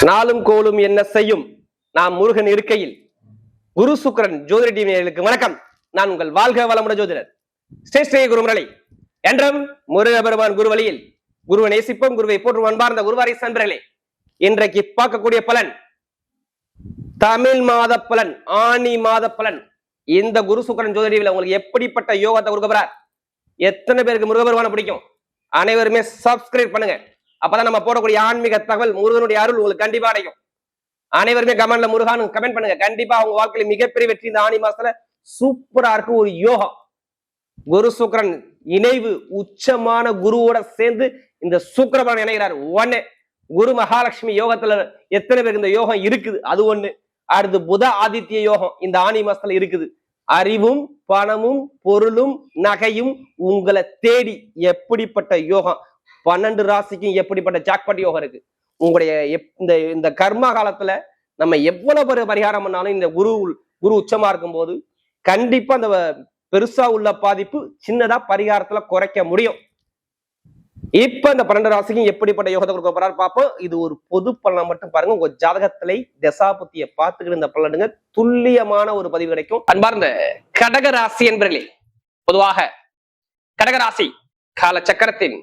நாளும் கோலும் என்ன செய்யும் நாம் முருகன் இருக்கையில். குரு சுக்கிரன் ஜோதிட டிவியர்களுக்கு வணக்கம். நான் உங்கள் வாழ்க வளமுட ஜோதிடர் ஸ்ரீ குருமுரளி. என்றும் முருக பெருமான் குரு வழியில் குருவை நேசிப்போம், குருவை போற்றும் அன்பார்ந்த குருவாரி சன்பர்களே. இன்றைக்கு பார்க்கக்கூடிய பலன் தமிழ் மாத பலன், ஆணி மாத பலன். இந்த குரு சுக்கிரன் ஜோதிட டிவியில உங்களுக்கு எப்படிப்பட்ட யோகத்தை கொடுக்க போறார், எத்தனை பேருக்கு முருகபெருமான பிடிக்கும், அனைவருமே சப்ஸ்கிரைப் பண்ணுங்க. அப்பதான் நம்ம போடக்கூடிய ஆன்மீக தகவல், முருகனுடைய அருள் உங்களுக்கு கண்டிப்பா அடையும். அனைவருமே கமெண்ட்ல முருகானு கமெண்ட் பண்ணுங்க. கண்டிப்பா அவங்க வாழ்க்கையில மிகப்பெரிய வெற்றி இந்த ஆணி மாசத்துல சூப்பரா இருக்கு. ஒரு யோகம், குரு சுக்கிரன் இணைவு, உச்சமான குருவோட சேர்ந்து இந்த சுக்கிரபலன் இணைகிறார். ஒண்ணு குரு மகாலட்சுமி யோகத்துல எத்தனை பேருக்கு இந்த யோகம் இருக்குது, அது ஒண்ணு. அடுத்து புத ஆதித்ய யோகம் இந்த ஆணி மாசத்துல இருக்குது. அறிவும் பணமும் பொருளும் நகையும் உங்களை தேடி எப்படிப்பட்ட யோகம், 12 ராசிக்கும் எப்படிப்பட்ட ஜாக்பாட் யோகம் இருக்கு. உங்களுடைய இந்த கர்ம காலத்துல நம்ம எவ்வளவு பேர் பரிகாரம் பண்ணாலும் இந்த குரு உச்சமா இருக்கும் போது கண்டிப்பா அந்த பெருசா உள்ள பாதிப்பு சின்னதா பரிகாரத்துல குறைக்க முடியும். இப்ப இந்த 12 ராசிக்கும் எப்படிப்பட்ட யோகத்தை கொடுக்க போறாரு பார்ப்போம். இது ஒரு பொது பலனை மட்டும் பாருங்க. உங்க ஜாதகத்திலே தசாபுத்திய பார்த்துக்கிட்டு இந்த பலனுங்க துல்லியமான ஒரு பதிவு கிடைக்கும். அன்பார்ந்த கடக ராசி என்பர்களே, பொதுவாக கடகராசி கால சக்கரத்தின்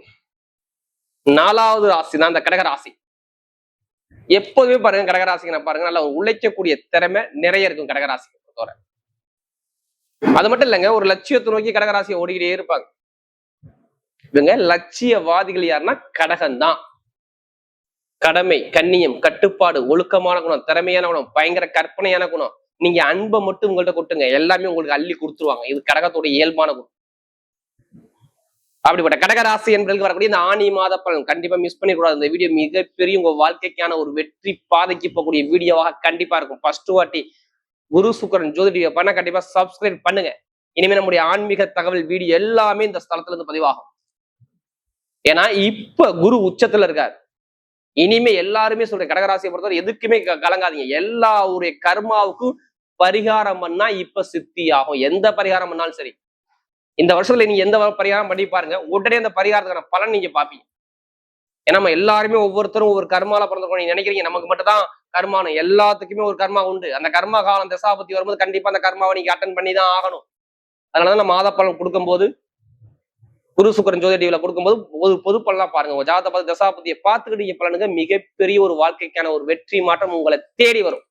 4வது ராசி தான் இந்த கடகராசி. எப்போதுமே பாருங்க கடகராசிக்கு பாருங்க நல்லா உழைக்கக்கூடிய திறமை நிறைய இருக்கும் கடகராசிக்கு பொறுத்தவரை. அது மட்டும் இல்லைங்க, ஒரு லட்சியத்தை நோக்கி கடகராசியை ஓடிக்கிட்டே இருப்பாங்க. இவங்க லட்சியவாதிகள் யாருன்னா கடகம்தான். கடமை, கண்ணியம், கட்டுப்பாடு, ஒழுக்கமான குணம், திறமையான குணம், பயங்கர கற்பனையான குணம். நீங்க அன்பை மட்டும் உங்கள்கிட்ட கொடுத்துங்க, எல்லாமே உங்களுக்கு அள்ளி கொடுத்துருவாங்க. இது கடகத்தோட இயல்பான குணம். அப்படிப்பட்ட கடகராசி என்பதற்கு வரக்கூடிய இந்த ஆணி மாத பலன் கண்டிப்பா மிஸ் பண்ணிக்கூடாது. இந்த வீடியோ மிகப்பெரிய உங்க வாழ்க்கைக்கான ஒரு வெற்றி பாதைக்கு போகக்கூடிய வீடியோவாக கண்டிப்பா இருக்கும். ஃபர்ஸ்ட் வாட்டி குரு சுக்கிரன் ஜோதிட பண்ண கண்டிப்பா சப்ஸ்கிரைப் பண்ணுங்க. இனிமே நம்முடைய ஆன்மீக தகவல் வீடியோ எல்லாமே இந்த ஸ்தலத்துல இருந்து பதிவாகும். ஏன்னா இப்ப குரு உச்சத்துல இருக்காரு. இனிமே எல்லாருமே சொல்ற கடகராசியை பொறுத்தவரை எதுக்குமே கலங்காதீங்க. எல்லா ஒரு கர்மாவுக்கும் பரிகாரம் பண்ணா இப்ப சித்தி ஆகும். எந்த பரிகாரம் பண்ணாலும் சரி, இந்த வருஷத்துல நீங்க எந்த பரிகாரம் பண்ணி பாருங்க, உடனே அந்த பரிகாரத்துக்கான பலன் நீங்க பாப்பீங்க. ஏன்னா நம்ம எல்லாருமே ஒவ்வொருத்தரும் ஒவ்வொரு கர்மால பிறந்திருக்கோம். நீங்க நினைக்கிறீங்க நமக்கு மட்டும் தான் கர்மானு, எல்லாத்துக்குமே ஒரு கர்மா உண்டு. அந்த கர்மா காலம் தசாபத்தி வரும்போது கண்டிப்பா அந்த கர்மாவை நீங்க அட்டன் பண்ணி தான் ஆகணும். அதனாலதான் நம்ம மாத பலன் கொடுக்கும்போது, குரு சுக்கிரன் ஜோதிட டிவில கொடுக்கும்போது ஒரு பொது பலனா பாருங்க. உங்க ஜாதக பார்த்து தசாபத்தியை பார்த்துக்கிட்டு பலனுங்க மிகப்பெரிய ஒரு வாழ்க்கைக்கான ஒரு வெற்றி மாற்றம் உங்களை தேடி வரும்.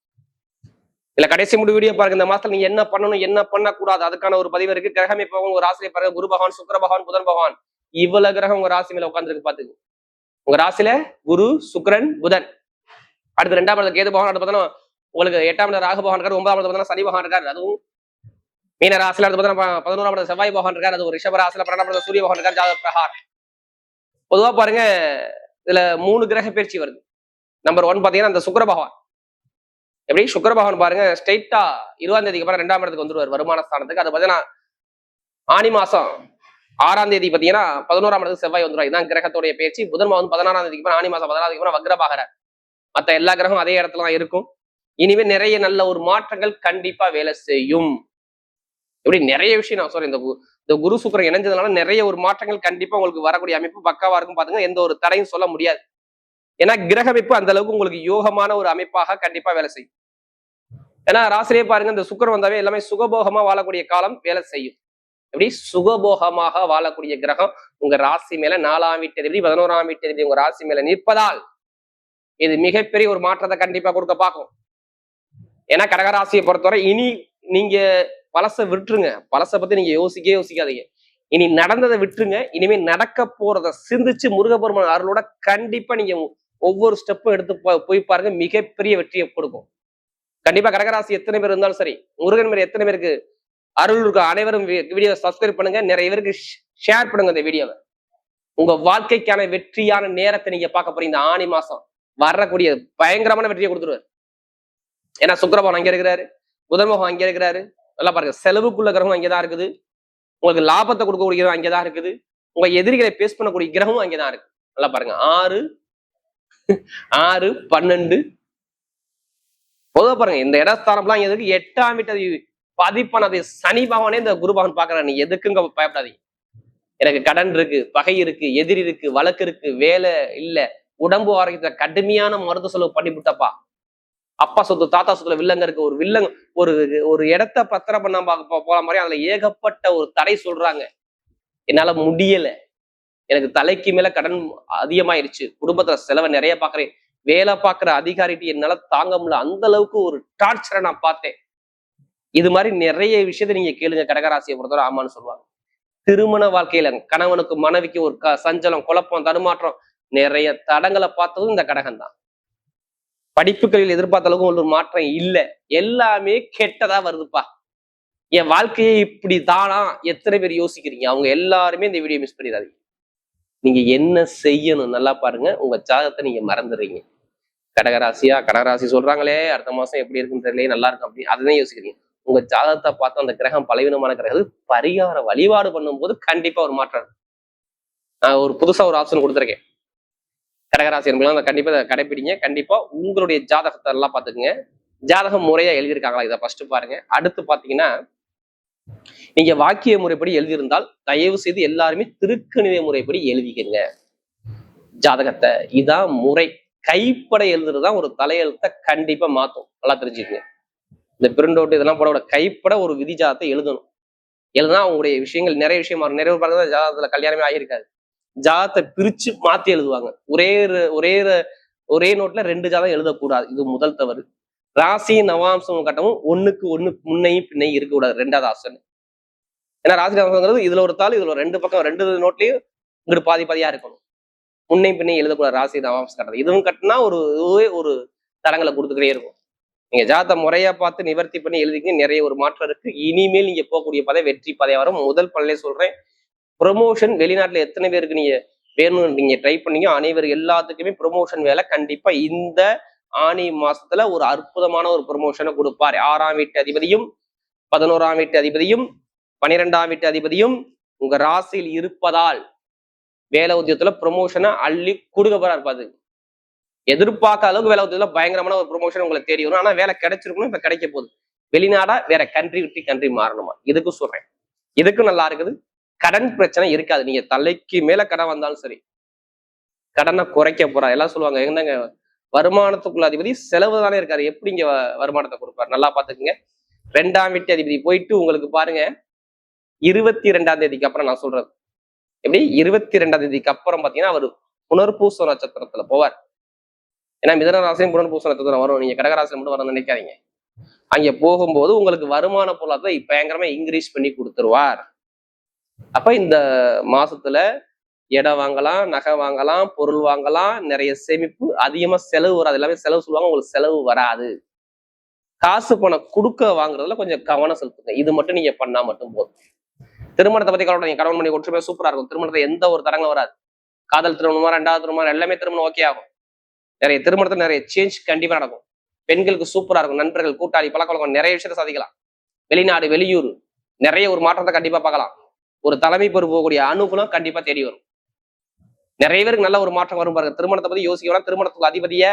இல்ல கடைசி முடிவு வீடியோ பாருங்க. இந்த மாசத்துல நீங்க என்ன பண்ணணும், என்ன பண்ணக்கூடாது, அதுக்கான ஒரு பதிவு இருக்கு. கிரகமே போகும் ஒரு ராசியில பாருங்க. குரு பகவான், சுக்கிர பகவான், புதன் பகவான், இவ்வளவு கிரகம் உங்க ராசி மேல உட்கார்ந்துருக்கு பாத்துக்கு. உங்க ராசியில குரு, சுக்கிரன், புதன். அடுத்து 2ஆம் இடத்துல கேது பகவான். அடுத்து பார்த்தோன்னா உங்களுக்கு 8ஆம் இடத்துல ராகு பகவான் இருக்காரு. 9ஆம் இடத்துல பார்த்தோன்னா சனி பகவான் இருக்காரு. அதுவும் மீன ராசியில. அடுத்து பார்த்தோன்னா 11ஆம் இடத்துல செவ்வாய் பகவான் இருக்காரு. அது ஒரு ரிஷப ராசியில. 12ஆம் இடத்துல சூரிய பகவான் இருக்காரு. ஜாதக பிரகாரம் பொதுவா பாருங்க இதுல 3 கிரக பயிற்சி வருது. நம்பர் 1 பாத்தீங்கன்னா அந்த சுக்கிர பகவான். எப்படி சுக்கிர பகவான் பாருங்க ஸ்ட்ரெயிட்டா 20ஆம் தேதிக்கு அப்புறம் 2ஆம் இடத்துக்கு வந்துருவார் வருமான ஸ்தானத்துக்கு. அது பாத்தீங்கன்னா ஆணி மாசம் 6ஆம் தேதி பாத்தீங்கன்னா 11ஆம் இடத்துக்கு செவ்வாய் வந்துருவார். இதுதான் கிரகத்தோடைய பயிற்சி. புதன் வந்து 16ஆம் தேதிக்கு அப்புறம் ஆணி மாசம் 16ஆம் தேதிக்கு அப்புறம் வக்ரபாகறார். மத்த எல்லா கிரகம் அதே இடத்துல தான் இருக்கும். இனிமே நிறைய நல்ல ஒரு மாற்றங்கள் கண்டிப்பா வேலை செய்யும். இப்படி நிறைய விஷயம் நான் சொல்றேன். இந்த குரு சுக்கிரன் இணைஞ்சதுனால நிறைய ஒரு மாற்றங்கள் கண்டிப்பா உங்களுக்கு வரக்கூடிய அமைப்பு பக்காவா இருக்கும். பாத்துங்க, எந்த ஒரு தடையும் சொல்ல முடியாது. ஏன்னா கிரக அமைப்பு அந்த அளவுக்கு உங்களுக்கு யோகமான ஒரு அமைப்பாக கண்டிப்பா வேலை செய்யும். ஏன்னா ராசிலேயே பாருங்க, இந்த சுக்கிரன் வந்தாவே எல்லாமே சுகபோகமா வாழக்கூடிய காலம் வேலை செய்யும். எப்படி சுகபோகமாக வாழக்கூடிய கிரகம் உங்க ராசி மேல 4ஆம் வீட்டு 11ஆம் வீட்டு உங்க ராசி மேல நிற்பதால் இது மிகப்பெரிய ஒரு மாற்றத்தை கண்டிப்பா கொடுக்க பார்க்கும். ஏன்னா கடகராசியை பொறுத்தவரை இனி நீங்க பழச விட்டுருங்க. பழச பத்தி நீங்க யோசிக்காதீங்க. இனி நடந்ததை விட்டுருங்க. இனிமே நடக்க போறதை சிந்திச்சு முருகபெருமான் அருளோட கண்டிப்பா நீங்க ஒவ்வொரு ஸ்டெப்பும் எடுத்து போய் பாருங்க. மிகப்பெரிய வெற்றியை கொடுக்கும். கண்டிப்பா கடகராசி எத்தனை பேர் இருந்தாலும் சரி, முருகன் மேல எத்தனை பேருக்கு அருள் இருக்கு, அனைவரும் வீடியோ சப்ஸ்கிரைப் பண்ணுங்க. நிறைய பேருக்கு ஷேர் பண்ணுங்க இந்த வீடியோவை. உங்க வாழ்க்கைக்கான வெற்றியான நேரத்தை நீங்க பார்க்க போறீங்க. இந்த ஆணி மாசம் வரக்கூடிய பயங்கரமான வெற்றியை கொடுத்துருவாரு. ஏன்னா சுக்கிரபகவான் அங்கே இருக்கிறாரு, புதன் பகவான் அங்கே இருக்கிறாரு. நல்லா பாருங்க, செலவுக்குள்ள கிரகம் அங்கேதான் இருக்குது. உங்களுக்கு லாபத்தை கொடுக்கக்கூடிய கிரகம் அங்கேதான் இருக்குது. உங்க எதிரிகளை பேஸ் பண்ணக்கூடிய கிரகமும் அங்கேதான் இருக்கு. நல்லா பாருங்க, 6 12 பொதுவாக பாருங்க இந்த இடஸ்தானம்லாம் எதுக்கு 8ஆம் வீட்டு பதிப்பானது சனி பகவானே இந்த குரு பகவான் பாக்குறாரு. நீ எதுக்குங்க பயப்படாதீங்க. எனக்கு கடன் இருக்கு, பகை இருக்கு, எதிரி இருக்கு, வழக்கு இருக்கு, வேலை இல்ல, உடம்பு ஆரோக்கியத்தை கடுமையான மருத்துவ செலவு பண்ணிவிட்டப்பா. அப்பா சொத்து தாத்தா சொத்துல வில்லங்க இருக்கு. ஒரு வில்லங்க ஒரு ஒரு இடத்த பத்திரம் பண்ண போல மாதிரி அதுல ஏகப்பட்ட ஒரு தடை சொல்றாங்க. என்னால முடியல. எனக்கு தலைக்கு மேல கடன் அதிகமாயிருச்சு. குடும்பத்துல செலவை நிறைய பாக்குறேன். வேலை பார்க்குற அதிகாரிட்டு என்னால தாங்க முடியல. அந்த அளவுக்கு ஒரு டார்ச்சரை நான் பார்த்தேன். இது மாதிரி நிறைய விஷயத்த நீங்க கேளுங்க. கடகராசியை பொறுத்தவரை ஆமான்னு சொல்லுவாங்க. திருமண வாழ்க்கையில கணவனுக்கு மனைவிக்கு ஒரு சஞ்சலம், குழப்பம், தடுமாற்றம், நிறைய தடங்களை பார்த்ததும் இந்த கடகம் தான். படிப்புகளில் எதிர்பார்த்த அளவுக்கு ஒரு மாற்றம் இல்ல. எல்லாமே கெட்டதா வருதுப்பா. என் வாழ்க்கையை இப்படி தானா எத்தனை பேர் யோசிக்கிறீங்க? அவங்க எல்லாருமே இந்த வீடியோ மிஸ் பண்ணிடாதீங்க. நீங்க என்ன செய்யணும் நல்லா பாருங்க. உங்க ஜாதகத்தை நீங்க மறந்துடுறீங்க. கடகராசி சொல்றாங்களே அடுத்த மாசம் எப்படி இருக்குன்னு தெரியல, நல்லா இருக்கும் அப்படி அதுதான் யோசிக்கிறீங்க. உங்க ஜாதகத்தை பார்த்து அந்த கிரகம் பலவீனமான கிரகம் பரிகார வழிபாடு பண்ணும்போது கண்டிப்பா ஒரு மாற்றம். நான் ஒரு புதுசா ஒரு ஆப்ஷன் கொடுத்துருக்கேன். கடகராசி என்பது கண்டிப்பா இதை கடைப்பிடிங்க. கண்டிப்பா உங்களுடைய ஜாதகத்தை எல்லாம் பாத்துக்குங்க. ஜாதகம் முறையா எழுதியிருக்காங்களா இதை ஃபர்ஸ்ட் பாருங்க. அடுத்து பாத்தீங்கன்னா நீங்க வாக்கிய முறைப்படி எழுதியிருந்தால் தயவு செய்து எல்லாருமே திருக்கணித முறைப்படி எழுதிக்கங்க ஜாதகத்தை. இதான் முறை. கைப்பட எழுதுறதுதான் ஒரு தலையெழுத்தை கண்டிப்பா மாத்தும். நல்லா தெரிஞ்சுக்கங்க. இந்த பிரிண்ட் அவுட் இதெல்லாம் போட கைப்பட ஒரு விதி ஜாதகத்தை எழுதணும். எழுதுனா அவங்களுடைய விஷயங்கள் நிறைய விஷயம் மாறும். நிறைய பேர் ஜாதகத்துல கல்யாணமே ஆகியிருக்காது. ஜாதகத்தை பிரிச்சு மாத்தி எழுதுவாங்க. ஒரே நோட்ல 2 ஜாதகம் எழுதக்கூடாது. இது முதல் தவறு. ராசி நவாம்சம் கட்டமும் ஒண்ணுக்கு முன்னையும் பின்னையும் இருக்கக்கூடாது. 2வது ஆப்ஷன். ஏன்னா ராசி நவாம்சங்கிறது இதுல ஒரு தாள், இதுல 2 பக்கம் 2 நோட்லயும் இங்கிட்டு பாதியா இருக்கணும். முன்னையும் பின்னையும் எழுதக்கூடாது ராசி நவாம்சம் கட்டது. இதுவும் கட்டினா ஒரு தடங்களை கொடுத்துக்கிட்டே இருக்கும். நீங்க ஜாதகத்தை முறையா பார்த்து நிவர்த்தி பண்ணி எழுதிக்க நிறைய ஒரு மாற்றம் இருக்கு. இனிமேல் நீங்க போகக்கூடிய பதை வெற்றி பதையா வரும். முதல் பல்லே சொல்றேன். ப்ரொமோஷன் வெளிநாட்டுல எத்தனை பேருக்கு நீங்க வேணும்னு நீங்க ட்ரை பண்ணீங்க அனைவரும் எல்லாத்துக்குமே ப்ரொமோஷன் வேலை கண்டிப்பா இந்த ஆனி மாசத்துல ஒரு அற்புதமான ஒரு ப்ரொமோஷனை கொடுப்பார். 6ஆம் வீட்டு அதிபதியும் 11ஆம் வீட்டு அதிபதியும் 12ஆம் வீட்டு அதிபதியும் உங்க ராசியில் இருப்பதால் வேலை உத்தியோகத்துல ப்ரொமோஷனை அள்ளி கொடுக்க போறா இருப்பாது. எதிர்பார்க்காத அளவுக்கு வேலை உத்தியோகத்துல பயங்கரமான ஒரு ப்ரொமோஷன் உங்களுக்கு தேடி வரும். ஆனா வேலை கிடைச்சிருக்கணும். இப்ப கிடைக்க போகுது. வெளிநாடா வேற கண்ட்ரி விட்டு கண்ட்ரி மாறணுமா? இதுக்கும் சொல்றேன். இதுக்கும் நல்லா இருக்குது. கடன் பிரச்சனை இருக்காது. நீங்க தலைக்கு மேல கடன் வந்தாலும் சரி கடனை குறைக்க போறா. எல்லாம் சொல்லுவாங்க என்னங்க வருமானத்துக்குள்ள அதிபதி செலவு தானே இருக்காரு, எப்படி இங்க வருமானத்தை கொடுப்பாரு? நல்லா பாத்துக்குங்க. 2ஆம் வீட்டு அதிபதி போயிட்டு உங்களுக்கு பாருங்க 22ஆம் தேதிக்கு அப்புறம் நான் சொல்றது எப்படி 22ஆம் தேதிக்கு அப்புறம் பாத்தீங்கன்னா அவர் புனர்பூச நட்சத்திரத்துல போவார். ஏன்னா மிதன ராசியும் புனர்பூச நட்சத்திரம் வரும். நீங்க கடகராசி மட்டும் வரணும்னு நினைக்காதீங்க. அங்க போகும்போது உங்களுக்கு வருமான பொருளாதாரத்தை பயங்கரமா இன்க்ரீஸ் பண்ணி கொடுத்துருவார். அப்ப இந்த மாசத்துல இடம் வாங்கலாம், நகை வாங்கலாம், பொருள் வாங்கலாம், நிறைய சேமிப்பு, அதிகமா செலவு வராது. எல்லாமே செலவு சொல்லுவாங்க, உங்களுக்கு செலவு வராது. காசு பணம் கொடுக்க வாங்குறதுல கொஞ்சம் கவனம் செலுத்துங்க. இது மட்டும் நீங்க பண்ணா மட்டும் போதும். திருமணத்தை பத்தி கவலை நீங்க கணவன் பண்ணி ஒற்றுமையா சூப்பரா இருக்கும். திருமணத்தை எந்த ஒரு தரங்களும் வராது. காதல் திருமணமா 2வது திருமணம் எல்லாமே திருமணம் ஓகே ஆகும். நிறைய திருமணத்துல நிறைய சேஞ்ச் கண்டிப்பா நடக்கும். பெண்களுக்கு சூப்பரா இருக்கும். நண்பர்கள், கூட்டாளி, பழக்கம் நிறைய விஷயத்த சாதிக்கலாம். வெளிநாடு, வெளியூர் நிறைய ஒரு மாற்றத்தை கண்டிப்பா பார்க்கலாம். ஒரு தலைமை பொறுப்பு போகக்கூடிய அனுகூலம் கண்டிப்பா தேடி வரும். நிறைய பேருக்கு நல்ல ஒரு மாற்றம் வரும் பாருங்க. திருமணத்தை பத்தி யோசிக்கலாம். திருமணத்துக்கு அதிபதிய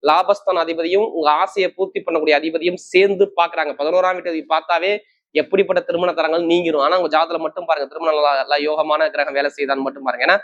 லாபஸ்தான் அதிபதியும் உங்க ஆசையை பூர்த்தி பண்ணக்கூடிய அதிபதியும் சேர்ந்து பாக்குறாங்க. 11ஆம் வீட்டு அதிபதி பார்த்தாவே எப்படிப்பட்ட திருமண தரங்கள் நீங்கிரும். ஆனா உங்க ஜாதத்துல மட்டும் பாருங்க திருமணம் நல்லா யோகமான கிரகம் வேலை செய்தான்னு மட்டும் பாருங்க. ஏன்னா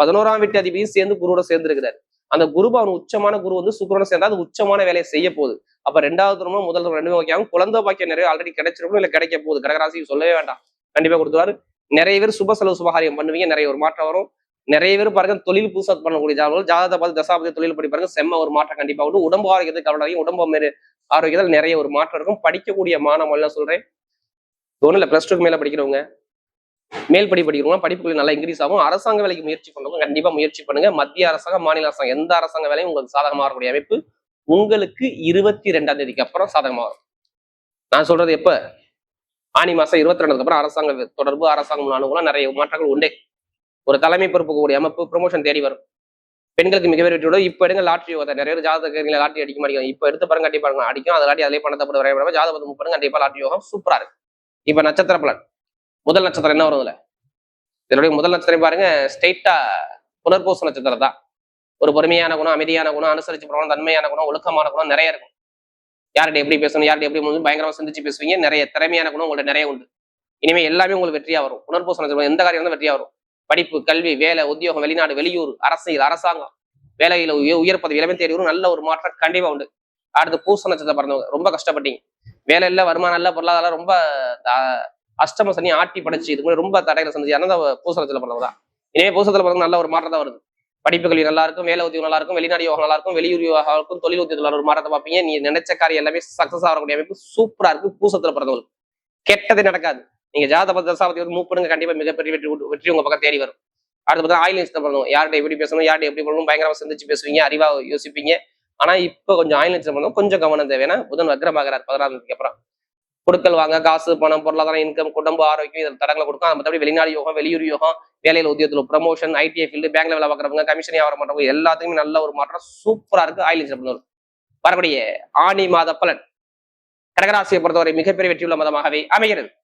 11ஆம் வீட்டு அதிபதியும் சேர்ந்து குருவோட சேர்ந்து இருக்கிறாரு. அந்த குரு அவன் உச்சமான குரு வந்து சுக்கிரனோட சேர்ந்தா அது உச்சமான வேலையை செய்ய போகுது. அப்ப 2வது திருமணம் முதல் திருமணம் 2 ஓகே ஆகும். குழந்தை பாக்கியம் நிறைய ஆல்ரெடி கிடைச்சிருக்கும், இல்ல கிடைக்க போகுது. கடகராசி சொல்லவே வேண்டாம், கண்டிப்பா கொடுத்துருவாரு. நிறைய பேர் சுப செலவு சுபகாரியம் பண்ணுவீங்க. நிறைய ஒரு மாற்றம் வரும். நிறைய பேர் பாருங்க தொழில் புதுசா பண்ணக்கூடிய ஜாதகத்தை பார்த்து தசாபதி தொழில் படி பாருங்க செம்ம ஒரு மாற்றம் கண்டிப்பா உண்டு. உடம்பு ஆரோக்கியத்தை கவலை, உடம்பு ஆரோக்கியத்தில் நிறைய ஒரு மாற்றம் இருக்கும். படிக்கக்கூடிய மாணவர்கள் சொல்றேன், ஒன்றும் இல்லை +2க்கு மேல படிக்கிறவங்க, மேல் படிக்கிறவங்க படிப்புகள் நல்லா இன்க்ரீஸ் ஆகும். அரசாங்க வேலைக்கு முயற்சி பண்ணுறவங்க கண்டிப்பா முயற்சி பண்ணுங்க. மத்திய அரசாங்கம், மாநில அரசாங்கம் எந்த அரசாங்க வேலையும் உங்களுக்கு சாதகமாக வரக்கூடிய அமைப்பு உங்களுக்கு 22ஆம் தேதிக்கு அப்புறம் சாதகமாக வரும். நான் சொல்றது எப்ப ஆனி மாசம் 22க்கு அப்புறம் அரசாங்க தொடர்பு, அரசாங்கம் அனுகூலம் நிறைய மாற்றங்கள் உண்டே. ஒரு தலைமை பொறுப்பு கூடிய அமைப்பு, ப்ரொமோஷன் தேடி வரும். பெண்களுக்கு மிகப்பெரிய வெற்றியோட இப்ப எடுங்க லாட்ரி யோகத்தை. நிறைய பேர் ஜாதகங்களை லாட்ரி அடிக்க மாட்டேங்க. இப்ப எடுத்து பாருங்க கண்டிப்பா அடிக்கும். அதை லாட்டி அதிலே பணத்தை போட்டு வரைய ஜாதகத்தை பாருங்க கண்டிப்பா லாட்ரி யோகம் சூப்பரா இருக்கு. இப்ப நட்சத்திர பலன் முதல் நட்சத்திரம் என்ன வரும்? இதனுடைய முதல் நட்சத்திரம் பாருங்க ஸ்ட்ரெயிட்டா புனர்பூச நட்சத்திரம் தான். ஒரு பொறுமையான குணம், அமைதியான குணம், அனுசரிச்சு போகணும், தன்மையான குணம், ஒழுக்கமான குணம் நிறைய இருக்கும். யார்கிட்ட எப்படி பேசணும், யார்கிட்ட எப்படி முடிஞ்சு பயங்கரமா சிந்திச்சு பேசுவீங்க. நிறைய திறமையான குணம் உங்கள்ட்ட நிறைய உண்டு. இனிமே எல்லாமே உங்களுக்கு வெற்றியா வரும். புனர்பூச நட்சத்திரம் எந்த காரியம் வந்து வெற்றியா வரும். படிப்பு, கல்வி, வேலை, உத்தியோகம், வெளிநாடு, வெளியூர், அரசியல், அரசாங்கம், வேலையில உயர் பதவி இளமை தேடி வரும், நல்ல ஒரு மாற்றம் கண்டிப்பா உண்டு. அடுத்து பூச நட்சத்திரம் பிறந்தவங்க ரொம்ப கஷ்டப்பட்டீங்க, வேலை இல்ல, வருமானம் இல்ல, பொருளாதாரம் ரொம்ப அஷ்டம சனி ஆட்டி படைச்சு இதுக்கு முன்னாடி ரொம்ப தடைகளை சந்திச்சு அந்த பூச நட்சத்திரம் பிறந்தவங்க தான். இனிமே பூசத்துல பிறந்தவங்க நல்ல ஒரு மாற்றம் தான் வருது. படிப்பு கல்வி நல்லா இருக்கும், வேலை உத்தியோகம் நல்லா இருக்கும், வெளிநாடு யோகம் நல்லா இருக்கும், வெளியூர் யோகம் இருக்கும், தொழில் உத்தியோகத்தில் ஒரு மாற்றத்தை பார்ப்பீங்க. நீ நினைச்ச காரியம் எல்லாமே சக்சஸ் ஆகக்கூடிய அமைப்பு சூப்பரா இருக்கு பூசத்துல பிறந்தவங்களுக்கு. கெட்டதே நடக்காது. நீங்க ஜாதக தசாபதி வந்து மூவ் பண்ணுங்க, கண்டிப்பா மிகப்பெரிய வெற்றி உங்க பக்கம் தேடி வரும். அடுத்து பார்த்தா ஆயில் நட்சத்திரம் பிறந்தவங்க யார்கிட்ட எப்படி பேசணும், யார்கிட்ட எப்படி பண்ணணும், பயங்கரமா சிந்திச்சு பேசுவீங்க, அறிவா யோசிப்பீங்க. ஆனா இப்ப கொஞ்சம் ஆயில் நட்சத்திரம் பிறந்தவங்க கொஞ்சம் கவனம் தேவைன்னா புதன் வக்ரமாகிறார் 16 அப்புறம். கொடுக்கல் வாங்க, காசு பணம் பொருளாதாரம் இன்கம் குடும்ப ஆரோக்கியம் இதில் தடங்களை கொடுக்கும். மற்றபடி வெளிநாடு யோகம், வெளியூர் யோகம், வேலையில உத்தியோகத்தில் ப்ரமோஷன், ஐடிஐ ஃபீல்டு, பேங்க்ல வேலை பார்க்குறவங்க, கமிஷன் வியாபாரம் பண்றவங்க எல்லாத்துக்குமே நல்ல ஒரு மாற்றம் சூப்பரா இருக்கு ஆயில் நட்சத்திரம். வரக்கூடிய ஆணி மாத பலன் கடகராசியை பொறுத்தவரை மிகப்பெரிய வெற்றியுள்ள மதமாகவே அமைகிறது.